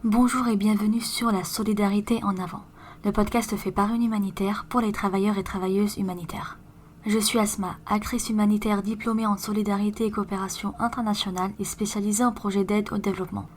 Bonjour et bienvenue sur la solidarité en avant, le podcast fait par une humanitaire pour les travailleurs et travailleuses humanitaires. Je suis Asma, actrice humanitaire diplômée en solidarité et coopération internationale et spécialisée en projets d'aide au développement.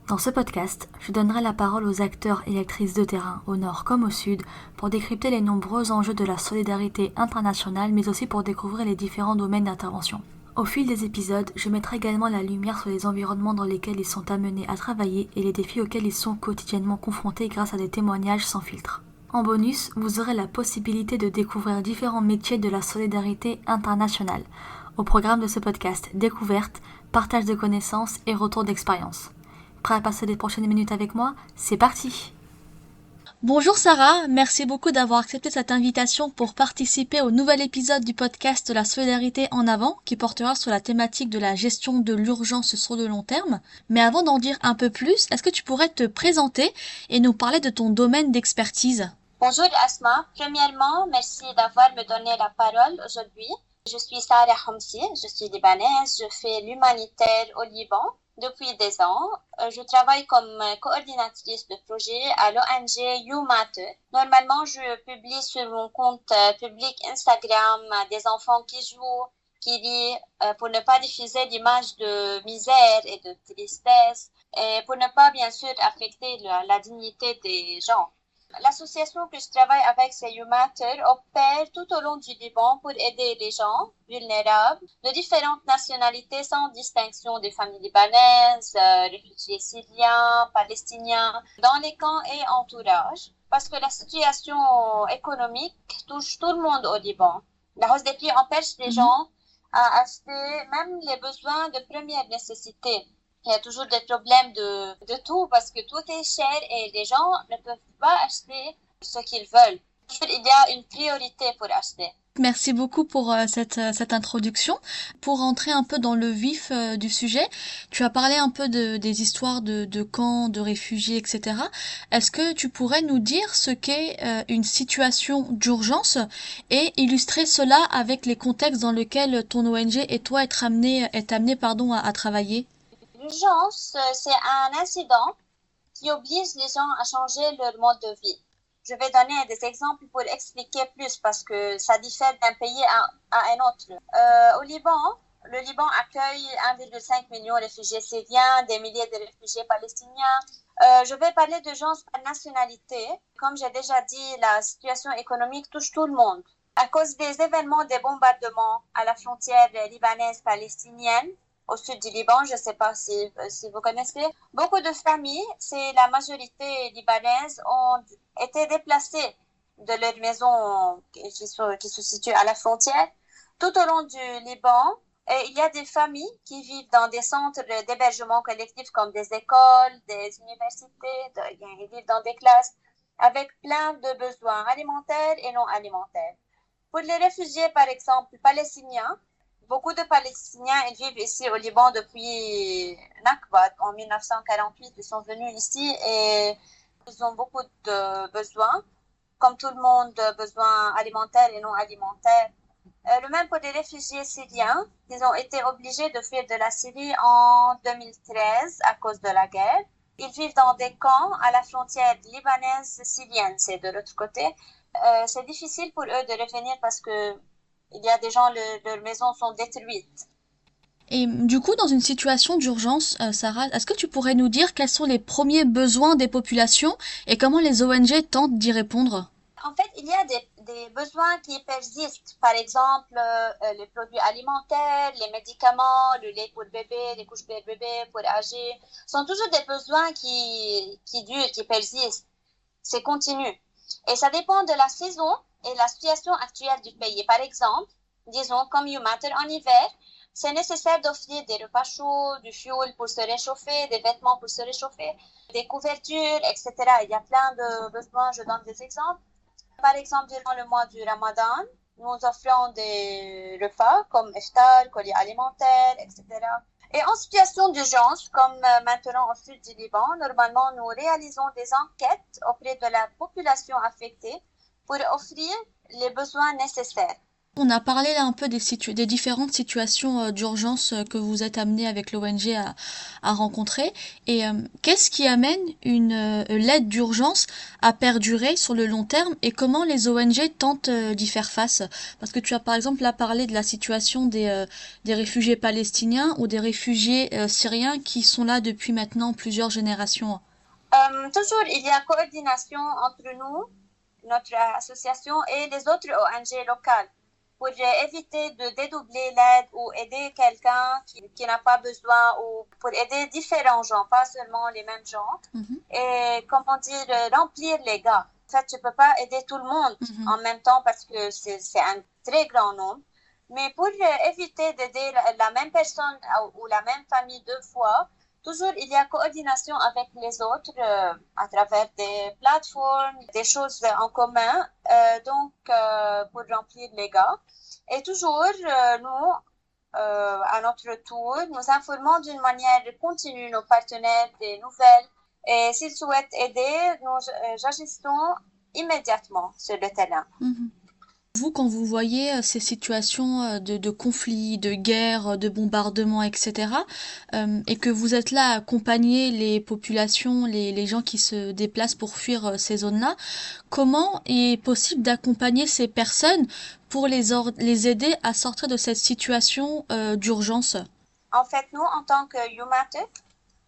Dans ce podcast, je donnerai la parole aux acteurs et actrices de terrain, au nord comme au sud, pour décrypter les nombreux enjeux de la solidarité internationale, mais aussi pour découvrir les différents domaines d'intervention. Au fil des épisodes, je mettrai également la lumière sur les environnements dans lesquels ils sont amenés à travailler et les défis auxquels ils sont quotidiennement confrontés grâce à des témoignages sans filtre. En bonus, vous aurez la possibilité de découvrir différents métiers de la solidarité internationale. Au programme de ce podcast, découverte, partage de connaissances et retour d'expérience. Prêt à passer les prochaines minutes avec moi? C'est parti! Bonjour Sarah, merci beaucoup d'avoir accepté cette invitation pour participer au nouvel épisode du podcast de la solidarité en avant qui portera sur la thématique de la gestion de l'urgence sur le long terme. Mais avant d'en dire un peu plus, est-ce que tu pourrais te présenter et nous parler de ton domaine d'expertise? Bonjour Asma, premièrement, merci d'avoir me donné la parole aujourd'hui. Je suis Sarah Hamsi, je suis libanaise, je fais l'humanitaire au Liban depuis des ans. Je travaille comme coordinatrice de projet à l'ONG YouMatter. Normalement, je publie sur mon compte public Instagram des enfants qui jouent, qui rient, pour ne pas diffuser d'image de misère et de tristesse et pour ne pas bien sûr affecter la dignité des gens. L'association que je travaille avec, c'est YouMatter, opère tout au long du Liban pour aider les gens vulnérables de différentes nationalités sans distinction des familles libanaises, réfugiés syriens, palestiniens, dans les camps et entourages. Parce que la situation économique touche tout le monde au Liban. La hausse des prix empêche les gens à acheter même les besoins de première nécessité. Il y a toujours des problèmes de tout parce que tout est cher et les gens ne peuvent pas acheter ce qu'ils veulent. Il y a une priorité pour acheter. Merci beaucoup pour cette introduction. Pour rentrer un peu dans le vif du sujet, tu as parlé un peu des histoires de camps, de réfugiés, etc. Est-ce que tu pourrais nous dire ce qu'est une situation d'urgence et illustrer cela avec les contextes dans lesquels ton ONG et toi êtes amené à travailler? L'urgence, c'est un incident qui oblige les gens à changer leur mode de vie. Je vais donner des exemples pour expliquer plus parce que ça diffère d'un pays à un autre. Au Liban, le Liban accueille 1,5 million de réfugiés syriens, des milliers de réfugiés palestiniens. Je vais parler d'urgence par nationalité. Comme j'ai déjà dit, la situation économique touche tout le monde. À cause des événements des bombardements à la frontière libanaise-palestinienne, au sud du Liban, je ne sais pas si vous connaissez. Beaucoup de familles, c'est la majorité libanaise, ont été déplacées de leur maison qui se situe à la frontière tout au long du Liban. Et il y a des familles qui vivent dans des centres d'hébergement collectif comme des écoles, des universités, ils vivent dans des classes avec plein de besoins alimentaires et non alimentaires. Pour les réfugiés, par exemple, palestiniens, beaucoup de Palestiniens ils vivent ici au Liban depuis Nakba en 1948. Ils sont venus ici et ils ont beaucoup de besoins, comme tout le monde, besoins alimentaires et non alimentaires. Le même pour les réfugiés syriens. Ils ont été obligés de fuir de la Syrie en 2013 à cause de la guerre. Ils vivent dans des camps à la frontière libanaise-syrienne, c'est de l'autre côté. C'est difficile pour eux de revenir parce que il y a des gens, leurs maisons sont détruites. Et du coup, dans une situation d'urgence, Sarah, est-ce que tu pourrais nous dire quels sont les premiers besoins des populations et comment les ONG tentent d'y répondre? En fait, il y a des besoins qui persistent. Par exemple, les produits alimentaires, les médicaments, le lait pour bébé, les couches pour bébé, pour âgés, sont toujours des besoins qui durent, qui persistent. C'est continu. Et ça dépend de la saison et la situation actuelle du pays. Par exemple, disons, comme YouMatter en hiver, c'est nécessaire d'offrir des repas chauds, du fuel pour se réchauffer, des vêtements pour se réchauffer, des couvertures, etc. Il y a plein de besoins, je donne des exemples. Par exemple, durant le mois du Ramadan, nous offrons des repas comme iftar, colis alimentaires, etc. Et en situation d'urgence, comme maintenant au sud du Liban, normalement, nous réalisons des enquêtes auprès de la population affectée pour offrir les besoins nécessaires. On a parlé là un peu des différentes situations d'urgence que vous êtes amené avec l'ONG à rencontrer. Et qu'est-ce qui amène l'aide d'urgence à perdurer sur le long terme et comment les ONG tentent d'y faire face? Parce que tu as par exemple là parlé de la situation des réfugiés palestiniens ou des réfugiés syriens qui sont là depuis maintenant plusieurs générations. Toujours, il y a coordination entre nous, notre association et les autres ONG locales pour éviter de dédoubler l'aide ou aider quelqu'un qui n'a pas besoin ou pour aider différents gens, pas seulement les mêmes gens. Et comment dire, remplir les gars. En fait, tu peux pas aider tout le monde en même temps parce que c'est un très grand nombre. Mais pour éviter d'aider la même personne ou la même famille deux fois, toujours, il y a coordination avec les autres à travers des plateformes, des choses en commun, pour remplir les gars. Et toujours, nous, à notre tour, nous informons d'une manière continue nos partenaires des nouvelles. Et s'ils souhaitent aider, nous agissons immédiatement sur le terrain. Vous, quand vous voyez ces situations de conflits, de guerres, de bombardements, etc., et que vous êtes là à accompagner les populations, les gens qui se déplacent pour fuir ces zones-là, comment est possible d'accompagner ces personnes pour les aider à sortir de cette situation d'urgence? En fait, nous, en tant que Humanitech,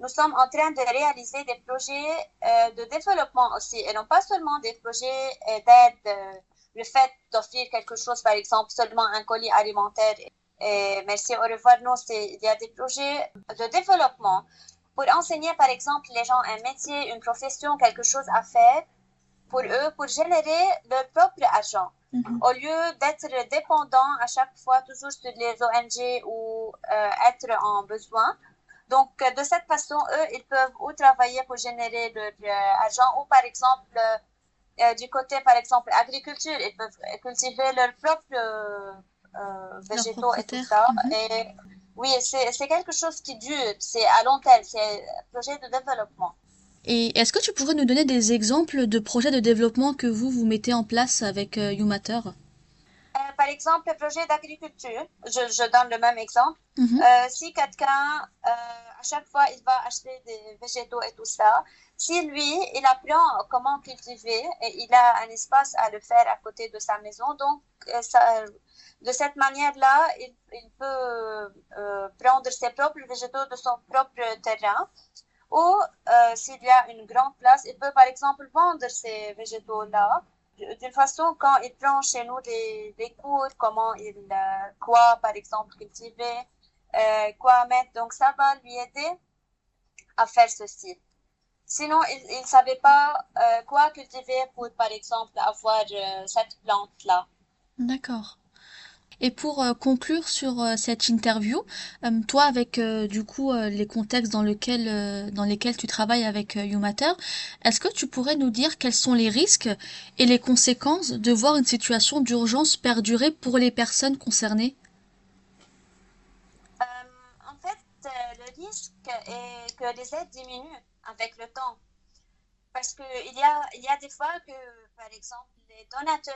nous sommes en train de réaliser des projets de développement aussi, et non pas seulement des projets d'aide. Le fait d'offrir quelque chose, par exemple, seulement un colis alimentaire et merci, au revoir, non, il y a des projets de développement pour enseigner, par exemple, les gens un métier, une profession, quelque chose à faire pour eux, pour générer leur propre argent. Au lieu d'être dépendants à chaque fois toujours sur les ONG ou être en besoin. Donc, de cette façon, eux, ils peuvent ou travailler pour générer leur argent ou, par exemple, du côté, par exemple, agriculture, ils peuvent cultiver leurs propres végétaux et tout ça. Et oui, c'est quelque chose qui dure, c'est à long terme, c'est un projet de développement. Et est-ce que tu pourrais nous donner des exemples de projets de développement que vous mettez en place avec Youmatter? Par exemple, le projet d'agriculture, je donne le même exemple. Si quelqu'un, à chaque fois, il va acheter des végétaux et tout ça, si lui, il apprend comment cultiver et il a un espace à le faire à côté de sa maison, donc de cette manière-là, il peut prendre ses propres végétaux de son propre terrain. Ou s'il y a une grande place, il peut par exemple vendre ces végétaux-là d'une façon quand il prend chez nous des cours, quoi par exemple cultiver, quoi mettre. Donc ça va lui aider à faire ceci. Sinon, il ne savait pas quoi cultiver pour par exemple avoir cette plante-là. D'accord. Et pour conclure sur cette interview, toi avec du coup les contextes dans lesquels tu travailles avec Youmatter, est-ce que tu pourrais nous dire quels sont les risques et les conséquences de voir une situation d'urgence perdurer pour les personnes concernées? En fait, le risque est que les aides diminuent avec le temps. Parce qu'il y a des fois que, par exemple, les donateurs,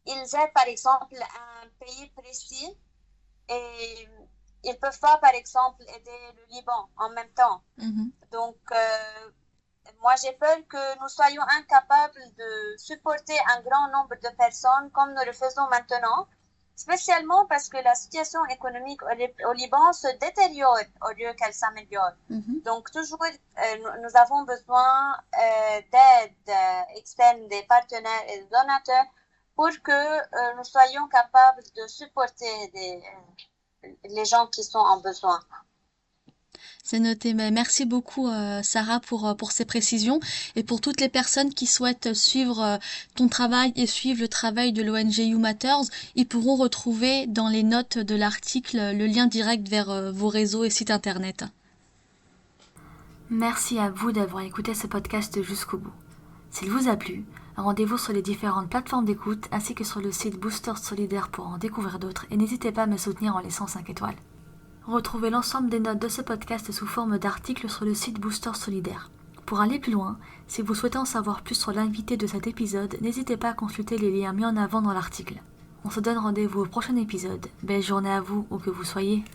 ils aident par exemple un pays précis et ils ne peuvent pas par exemple aider le Liban en même temps. Donc, moi j'ai peur que nous soyons incapables de supporter un grand nombre de personnes comme nous le faisons maintenant, spécialement parce que la situation économique au Liban se détériore au lieu qu'elle s'améliore. Donc toujours, nous avons besoin d'aide externe des partenaires et des donateurs pour que nous soyons capables de supporter les gens qui sont en besoin. C'est noté. Mais merci beaucoup, Sarah, pour ces précisions et pour toutes les personnes qui souhaitent suivre ton travail et suivre le travail de l'ONG You Matters. Ils pourront retrouver dans les notes de l'article le lien direct vers vos réseaux et sites internet. Merci à vous d'avoir écouté ce podcast jusqu'au bout. S'il vous a plu, rendez-vous sur les différentes plateformes d'écoute ainsi que sur le site Booster Solidaire pour en découvrir d'autres et n'hésitez pas à me soutenir en laissant 5 étoiles. Retrouvez l'ensemble des notes de ce podcast sous forme d'articles sur le site Booster Solidaire. Pour aller plus loin, si vous souhaitez en savoir plus sur l'invité de cet épisode, n'hésitez pas à consulter les liens mis en avant dans l'article. On se donne rendez-vous au prochain épisode. Belle journée à vous, où que vous soyez.